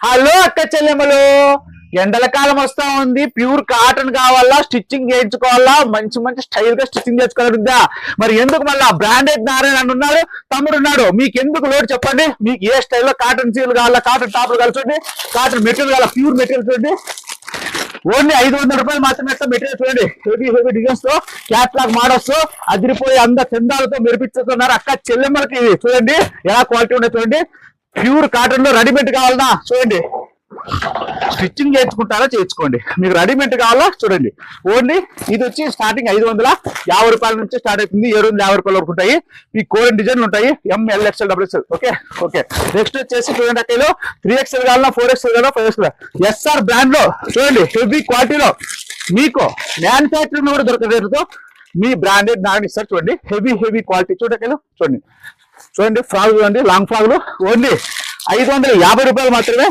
Hello అక్క చెల్లెమ్మలు, ఎండల కాలం వస్తా ఉంది. ప్యూర్ కాటన్ కావాలా, స్టిచ్చింగ్ చేయించుకోవాలా, మంచి మంచి స్టైల్ గా స్టిచ్చింగ్ చేసుకోవాలా. మరి ఎందుకు మళ్ళీ బ్రాండెడ్ నారాయణ అని ఉన్నాడు, తమ్ముడు ఉన్నాడు. మీకు ఎందుకు లోడ్ చెప్పండి. మీకు ఏ స్టైల్లో కాటన్ చీరలు కావాలా, కాటన్ టాప్లు కావాలి చూడండి, కాటన్ మెటీరియల్ కావాలా, ప్యూర్ మెటీరియల్ చూడండి. ఓన్లీ 500 రూపాయలు మాత్రమే. మెటీరియల్ చూడండి, హెవీ హెవీ డిజైన్స్ తో, క్యాట్లాగ్ మోడల్స్ తో అదిరిపోయి అందరు చందాలతో మెరిపించుతున్నారు. అక్క చెల్లెమ్మలకి చూడండి ఎలా క్వాలిటీ ఉండే చూడండి. ప్యూర్ కాటన్ లో రెడీమేడ్ కావాలన్నా చూడండి, స్టిచ్చింగ్ చేయించుకుంటారా చేయించుకోండి. మీకు రెడీమేడ్ కావాలా చూడండి. ఓన్లీ ఇది వచ్చి స్టార్టింగ్ 550 రూపాయల నుంచి స్టార్ట్ అవుతుంది. 750 రూపాయల వరకు ఉంటాయి. ఈ కోరెన్ డిజైన్లు ఉంటాయి, ML, XL, XXL. Okay okay. Next వచ్చేసి చూడండి అక్కలో 3XL కావాలన్నా, 4XL కావాలా, 5XL. SR బ్రాండ్ లో చూడండి, హెవీ క్వాలిటీలో మీకు మ్యానుఫ్యాక్చరింగ్ కూడా దొరకదు. మీ బ్రాండెడ్ నాని ఇస్తారు చూడండి, హెవీ హెవీ క్వాలిటీ చూడండి. చూడండి ఫ్రాక్ చూడండి, లాంగ్ ఫ్రాక్లు ఓన్లీ 550 రూపాయలు మాత్రమే.